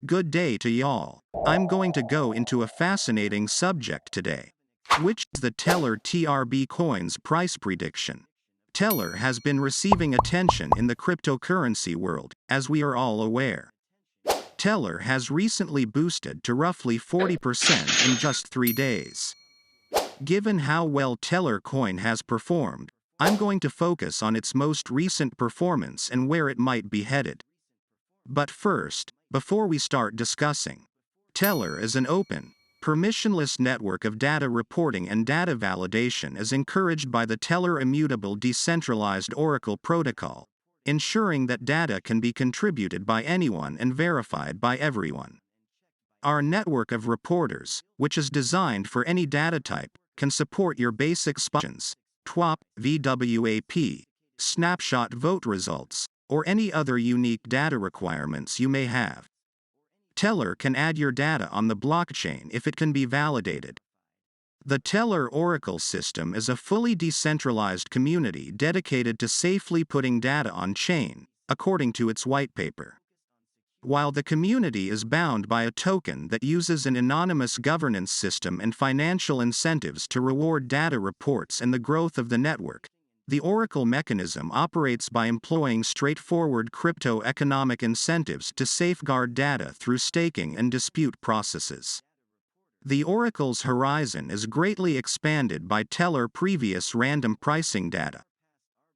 Good day to y'all. I'm going to go into a fascinating subject today, which is the Tellor TRB coin's price prediction. Tellor has been receiving attention in the cryptocurrency world, as we are all aware. Tellor has recently boosted to roughly 40% in just 3 days. Given how well Tellor coin has performed, I'm going to focus on its most recent performance and where it might be headed. But first, before we start discussing, Tellor is an open, permissionless network of data reporting and data validation as encouraged by the Tellor immutable decentralized Oracle protocol, ensuring that data can be contributed by anyone and verified by everyone. Our network of reporters, which is designed for any data type, can support your basic functions, TWAP, VWAP, snapshot vote results, or any other unique data requirements you may have. Tellor can add your data on the blockchain if it can be validated. The Tellor Oracle system is a fully decentralized community dedicated to safely putting data on chain, according to its whitepaper. While the community is bound by a token that uses an anonymous governance system and financial incentives to reward data reports and the growth of the network, the Oracle mechanism operates by employing straightforward crypto-economic incentives to safeguard data through staking and dispute processes. The Oracle's horizon is greatly expanded by Tellor previous random pricing data.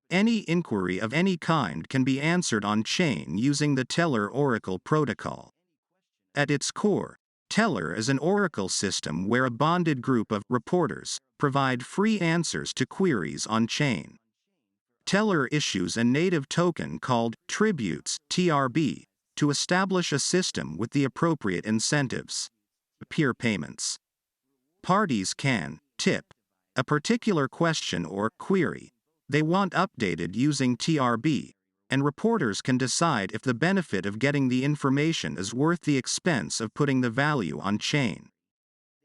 Any inquiry of any kind can be answered on-chain using the Tellor Oracle protocol. At its core, Tellor is an Oracle system where a bonded group of reporters provide free answers to queries on-chain. Tellor issues a native token called tributes, TRB, to establish a system with the appropriate incentives. Peer payments. Parties can tip a particular question or query they want updated using TRB, and reporters can decide if the benefit of getting the information is worth the expense of putting the value on chain.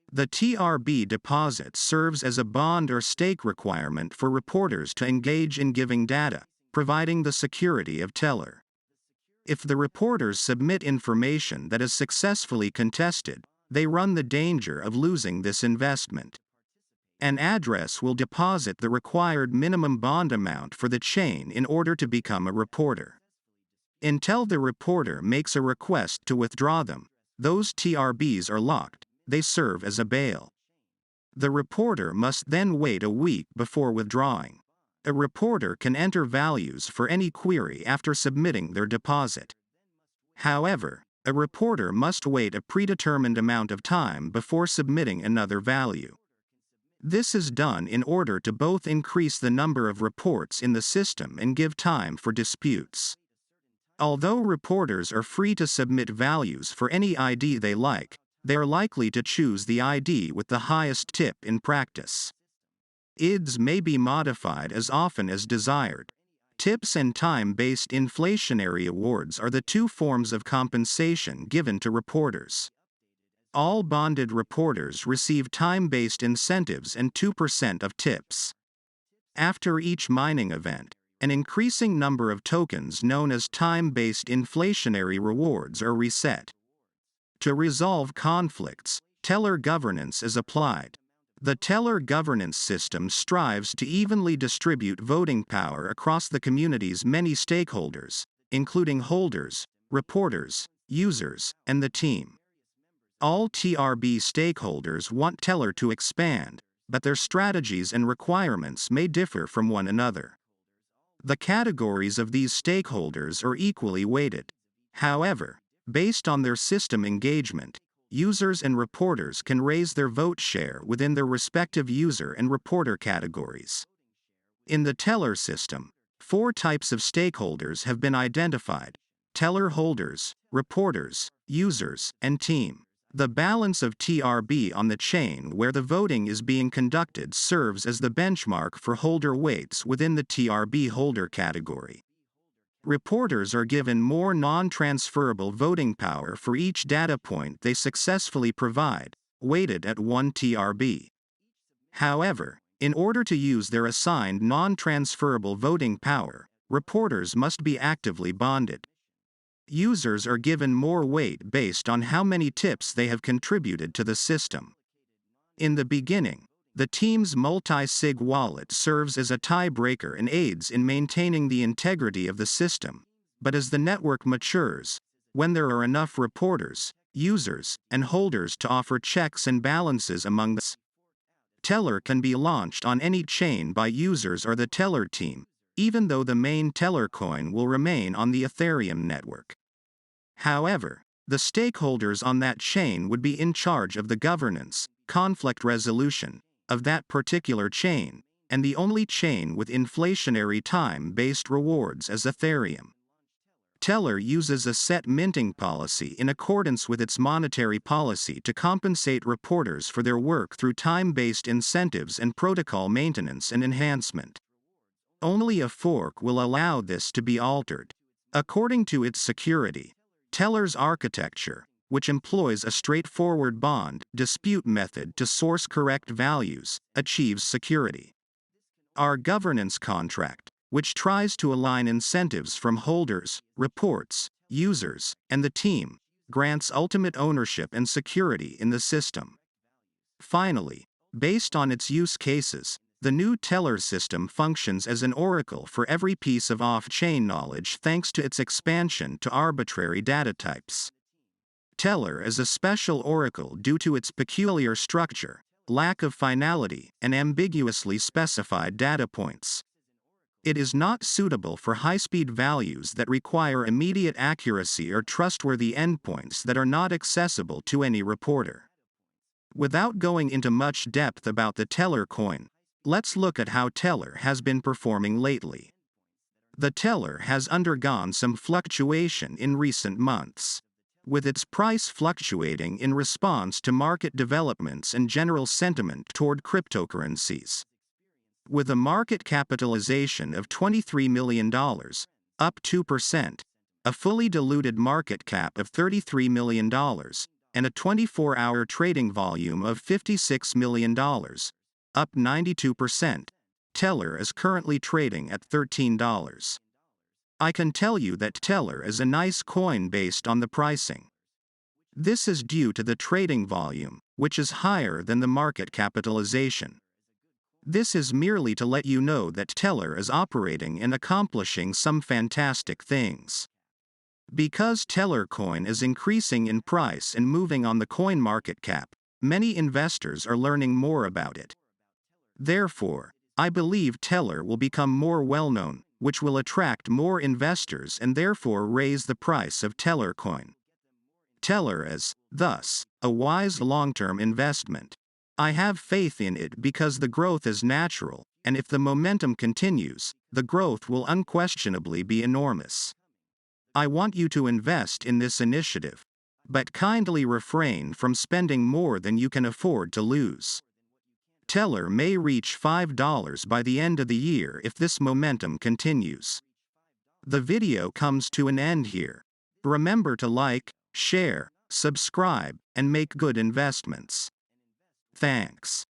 The TRB deposit serves as a bond or stake requirement for reporters to engage in giving data, providing the security of Tellor. If the reporters submit information that is successfully contested, they run the danger of losing this investment. An address will deposit the required minimum bond amount for the chain in order to become a reporter. Until the reporter makes a request to withdraw them, those TRBs are locked. They serve as a bail. The reporter must then wait a week before withdrawing. A reporter can enter values for any query after submitting their deposit. However, a reporter must wait a predetermined amount of time before submitting another value. This is done in order to both increase the number of reports in the system and give time for disputes. Although reporters are free to submit values for any ID they like, they are likely to choose the ID with the highest tip in practice. IDs may be modified as often as desired. Tips and time-based inflationary awards are the two forms of compensation given to reporters. All bonded reporters receive time-based incentives and 2% of tips. After each mining event, an increasing number of tokens known as time-based inflationary rewards are reset. To resolve conflicts, Tellor governance is applied. The Tellor governance system strives to evenly distribute voting power across the community's many stakeholders, including holders, reporters, users, and the team. All TRB stakeholders want Tellor to expand, but their strategies and requirements may differ from one another. The categories of these stakeholders are equally weighted. However, based on their system engagement, users and reporters can raise their vote share within their respective user and reporter categories. In the Tellor system, 4 types of stakeholders have been identified: Tellor holders, reporters, users, and team. The balance of TRB on the chain where the voting is being conducted serves as the benchmark for holder weights within the TRB holder category. Reporters are given more non-transferable voting power for each data point they successfully provide, weighted at 1 TRB. However, in order to use their assigned non-transferable voting power, reporters must be actively bonded. Users are given more weight based on how many tips they have contributed to the system. In the beginning, the team's multi-sig wallet serves as a tiebreaker and aids in maintaining the integrity of the system, but as the network matures, when there are enough reporters, users, and holders to offer checks and balances among the Tellor can be launched on any chain by users or the Tellor team, even though the main Tellor coin will remain on the Ethereum network. However, the stakeholders on that chain would be in charge of the governance, conflict resolution, of that particular chain, and the only chain with inflationary time-based rewards is Ethereum. Tellor uses a set minting policy in accordance with its monetary policy to compensate reporters for their work through time-based incentives and protocol maintenance and enhancement. Only a fork will allow this to be altered. According to its security, Tellor's architecture, which employs a straightforward bond dispute method to source correct values, achieves security. Our governance contract, which tries to align incentives from holders, reports, users, and the team, grants ultimate ownership and security in the system. Finally, based on its use cases, the new Tellor system functions as an oracle for every piece of off-chain knowledge thanks to its expansion to arbitrary data types. Tellor is a special oracle due to its peculiar structure, lack of finality, and ambiguously specified data points. It is not suitable for high-speed values that require immediate accuracy or trustworthy endpoints that are not accessible to any reporter. Without going into much depth about the Tellor coin, let's look at how Tellor has been performing lately. The Tellor has undergone some fluctuation in recent months, with its price fluctuating in response to market developments and general sentiment toward cryptocurrencies. With a market capitalization of $23 million, up 2%, a fully diluted market cap of $33 million, and a 24-hour trading volume of $56 million, up 92%, Tellor is currently trading at $13. I can tell you that Tellor is a nice coin based on the pricing. This is due to the trading volume, which is higher than the market capitalization. This is merely to let you know that Tellor is operating and accomplishing some fantastic things. Because Tellor coin is increasing in price and moving on the coin market cap, many investors are learning more about it. Therefore, I believe Tellor will become more well-known, which will attract more investors and therefore raise the price of Tellor coin. Tellor is, thus, a wise long-term investment. I have faith in it because the growth is natural, and if the momentum continues, the growth will unquestionably be enormous. I want you to invest in this initiative, but kindly refrain from spending more than you can afford to lose. Tellor may reach $5 by the end of the year if this momentum continues. The video comes to an end here. Remember to like, share, subscribe, and make good investments. Thanks.